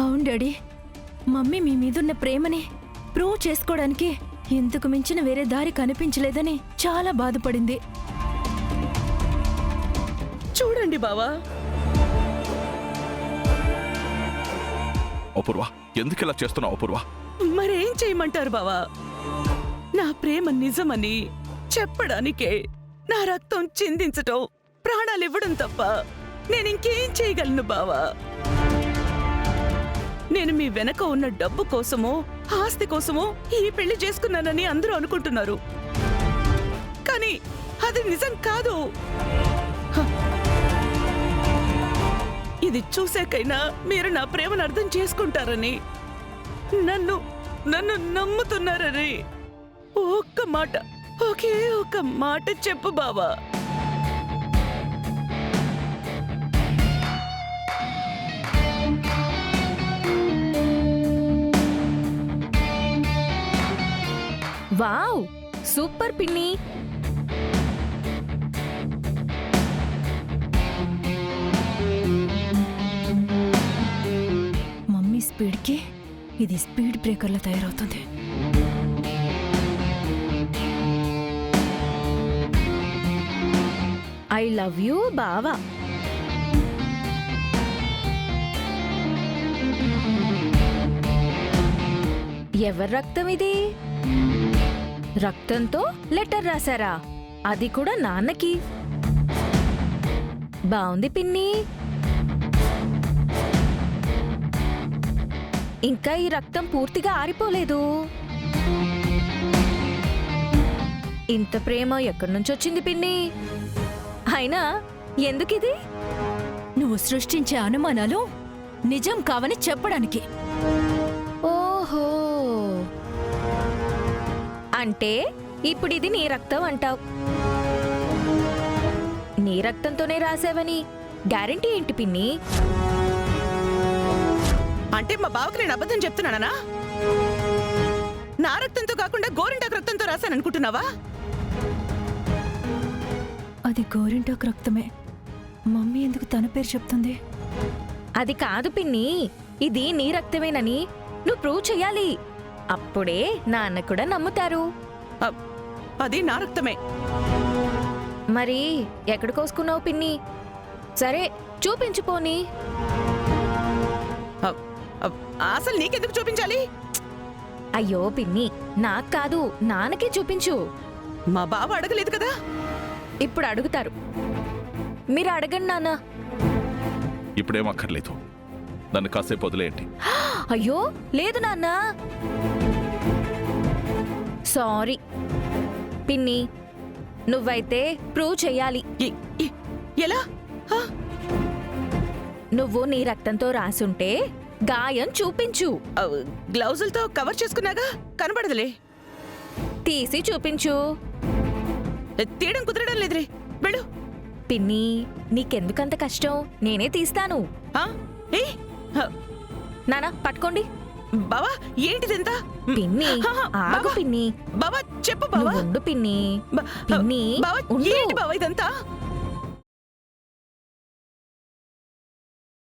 అవును daddy, mummy మీ మీదున్న ప్రేమని ప్రూవ్ చేసుకోవడానికి ఇంతకు మించిన వేరే దారి కనిపించలేదని చాలా బాధపడింది. చూడండి బావా. అపూర్వ, ఎందుకు ఇలా చేస్తున్నావు అపూర్వ? మరేం చేయమంటారు బావా? నా ప్రేమ నిజమని చెప్పడానికే నా రక్తం చిందించటం, ప్రాణాలివ్వడం తప్ప నేనింకేం చేయగలను బావా? నేను మీ వెనక ఉన్న డబ్బు కోసమో ఆస్తి కోసమో ఈ పెళ్లి చేసుకున్నానని అందరూ అనుకుంటున్నారు, కానీ అది నిజం కాదు. ఇది చూసాకైనా మీరు నా ప్రేమను అర్థం చేసుకుంటారని, నన్ను నన్ను నమ్ముతున్నారని ఒక్క మాట, ఒకే ఒక్క మాట చెప్పు బావా. వావ్, సూపర్ పిన్ని. మమ్మీ స్పీడ్కి ఇది స్పీడ్ బ్రేకర్లా తయారవుతుంది. ఐ లవ్ యూ బావా. ఎవరి రక్తం ఇది? రక్తంతో లెటర్ రాశారా? అది కూడా నాన్నకి. బావుంది పిన్ని. ఇంకా ఈ రక్తం పూర్తిగా ఆరిపోలేదు. ఇంత ప్రేమ ఎక్కడి నుంచి వచ్చింది పిన్ని? అయినా ఎందుకిది? నువ్వు సృష్టించే అనుమానాలు నిజం కావని చెప్పడానికి. ఓహో, అంటే ఇప్పుడిది నీ రక్తం అంటావు. నీ రక్తంతోనే రాసావని గ్యారెంటీ ఏంటి పిన్ని? అంటే మా బావకి నేను అబద్ధం చెప్తున్నానా? నా రక్తంతో కాకుండా గోరింటాకు రక్తంతో రాశాననుకుంటున్నావా? అది గోరింటాకు రక్తమే. మమ్మీ ఎందుకు తన పేరు చెప్తుంది? అది కాదు పిన్ని, ఇది నీ రక్తమేనని నువ్వు ప్రూవ్ చెయ్యాలి. అప్పుడే నాన్న కూడా నమ్ముతారు. అది నా రక్తమే. మరి ఎక్కడ కోసుకున్నావు పిన్ని? సరే చూపించుపోని. అసలు నీకెందుకు చూపించాలి? అయ్యో పిన్ని, నాకు కాదు నాన్నకే చూపించు. మా బావ అడగలేదు కదా. ఇప్పుడు అడుగుతారు. మీరు అడగండి నాన్న. ఇప్పుడేం అక్కర్లేదు, నన్ను కాసేపు వదిలేయండి. అయ్యో లేదు నాన్న, సారీ. పిన్ని, నువ్వైతే ప్రూవ్ చెయ్యాలి. ఎలా? నువ్వు నీ రక్తంతో రాసుంటే గాయం చూపించు. గ్లౌజులతో కవర్ చేసుకున్నాగా, కనబడదులే. తీసి చూపించు. తీయడం కుదరడం లేదురే, వెళ్ళు. పిన్ని, నీకెందుకంత కష్టం? నేనే తీస్తాను. నానా పట్టుకోండి. బావా ఏంటిదెంత? పిన్ని ఆగు పిన్ని. బావా చెప్పు బావా. ఉండు పిన్ని. పిన్ని బావా ఏంటి బావా ఇదంతా?